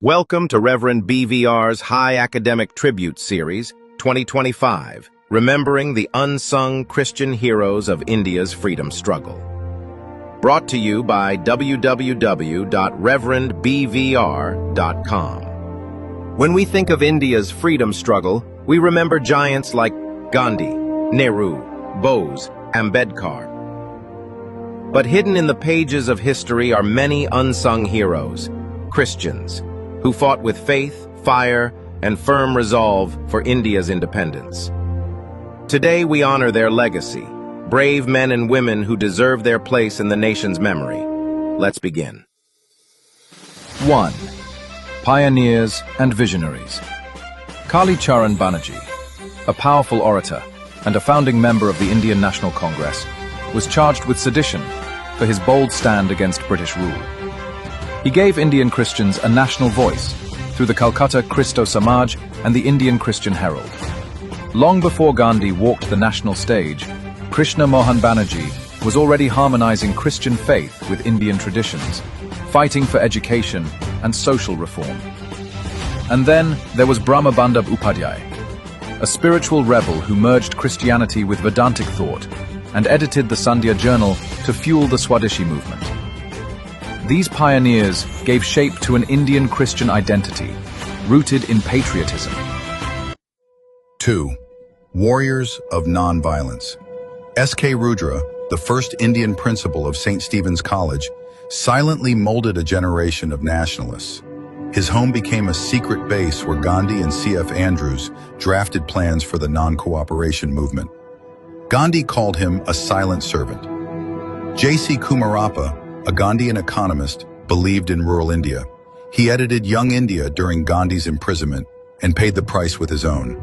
Welcome to Reverend BVR's High Academic Tribute Series 2025, remembering the unsung Christian heroes of India's freedom struggle. Brought to you by www.reverendbvr.com. When we think of India's freedom struggle, we remember giants like Gandhi, Nehru, Bose, Ambedkar. But hidden in the pages of history are many unsung heroes, Christians, who fought with faith, fire, and firm resolve for India's independence. Today we honor their legacy, brave men and women who deserve their place in the nation's memory. Let's begin. 1. Pioneers and Visionaries. Kali Charan Banerjee, a powerful orator and a founding member of the Indian National Congress, was charged with sedition for his bold stand against British rule. He gave Indian Christians a national voice through the Calcutta Christo Samaj and the Indian Christian Herald. Long before Gandhi walked the national stage, Krishna Mohan Banerjee was already harmonizing Christian faith with Indian traditions, fighting for education and social reform. And then there was Brahma Bandab Upadhyay, a spiritual rebel who merged Christianity with Vedantic thought and edited the Sandhya Journal to fuel the Swadeshi movement. These pioneers gave shape to an Indian Christian identity, rooted in patriotism. 2. Warriors of Nonviolence. S.K. Rudra, the first Indian principal of St. Stephen's College, silently molded a generation of nationalists. His home became a secret base where Gandhi and C.F. Andrews drafted plans for the non-cooperation movement. Gandhi called him a silent servant. J.C. Kumarappa, a Gandhian economist, believed in rural India. He edited Young India during Gandhi's imprisonment and paid the price with his own.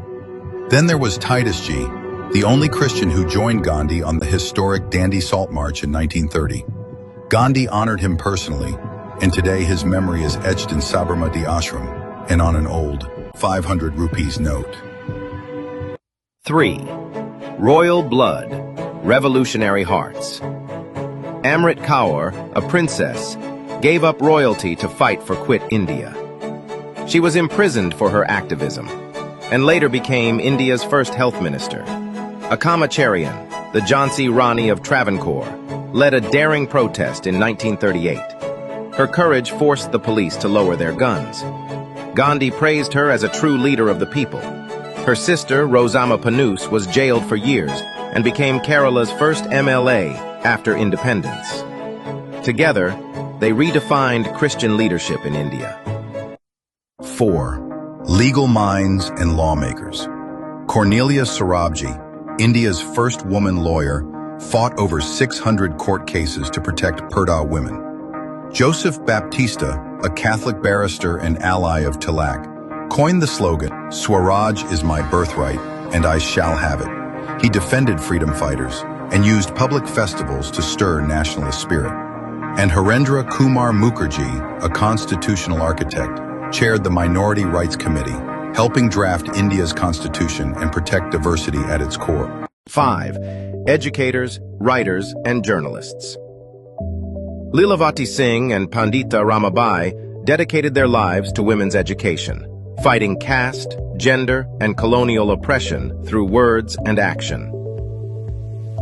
Then there was Titus G., the only Christian who joined Gandhi on the historic Dandi Salt March in 1930. Gandhi honored him personally, and today his memory is etched in Sabarmati Ashram and on an old 500 rupees note. 3. Royal Blood, Revolutionary Hearts. Amrit Kaur, a princess, gave up royalty to fight for Quit India. She was imprisoned for her activism, and later became India's first health minister. Akamacharian, the Jhansi Rani of Travancore, led a daring protest in 1938. Her courage forced the police to lower their guns. Gandhi praised her as a true leader of the people. Her sister, Rosama Panus, was jailed for years and became Kerala's first MLA after independence. Together, they redefined Christian leadership in India. 4. Legal minds and lawmakers. Cornelia Sorabji, India's first woman lawyer, fought over 600 court cases to protect Purdah women. Joseph Baptista, a Catholic barrister and ally of Tilak, coined the slogan, "Swaraj is my birthright, and I shall have it." He defended freedom fighters and used public festivals to stir nationalist spirit. And Harendra Kumar Mukherjee, a constitutional architect, chaired the Minority Rights Committee, helping draft India's constitution and protect diversity at its core. 5. Educators, writers, and journalists. Lilavati Singh and Pandita Ramabai dedicated their lives to women's education, fighting caste, gender, and colonial oppression through words and action.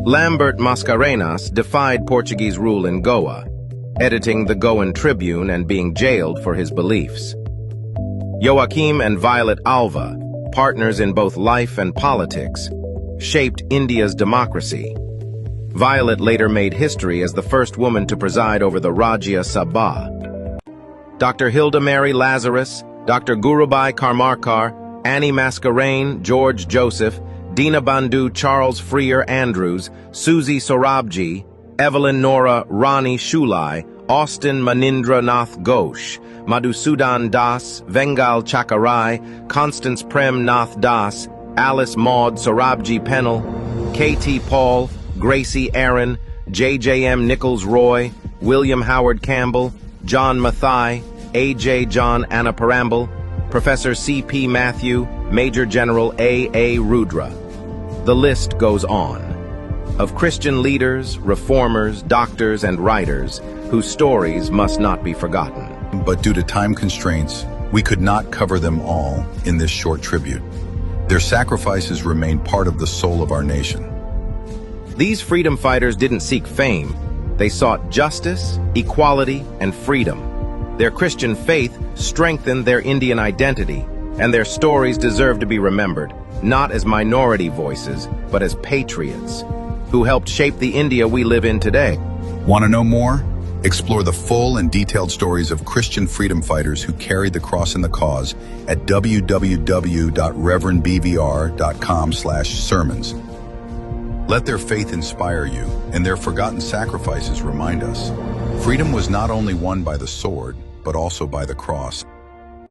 Lambert Mascarenhas defied Portuguese rule in Goa, editing the Goan Tribune and being jailed for his beliefs. Joachim and Violet Alva, partners in both life and politics, shaped India's democracy. Violet later made history as the first woman to preside over the Rajya Sabha. Dr. Hilda Mary Lazarus, Dr. Gurubai Karmarkar, Annie Mascarenhas, George Joseph, Dinabandhu Charles Freer Andrews, Susie Sorabji, Evelyn Nora Rani Shulai, Austin Manindra Nath Ghosh, Madhusudan Das, Vengal Chakarai, Constance Prem Nath Das, Alice Maud Sorabji Pennell, K.T. Paul, Gracie Aaron, J.J.M. Nichols Roy, William Howard Campbell, John Mathai, A.J. John Anaparambil, Professor C.P. Matthew, Major General A.A. Rudra. The list goes on. Of Christian leaders, reformers, doctors, and writers whose stories must not be forgotten. But due to time constraints, We could not cover them all in this short tribute. Their sacrifices remain part of the soul of our nation. These freedom fighters didn't seek fame. They sought justice, equality, and freedom. Their Christian faith strengthened their Indian identity, and their stories deserve to be remembered, not as minority voices, but as patriots who helped shape the India we live in today. Want to know more? Explore the full and detailed stories of Christian freedom fighters who carried the cross and the cause at www.reverendbvr.com/sermons. Let their faith inspire you, and their forgotten sacrifices remind us. Freedom was not only won by the sword, but also by the cross.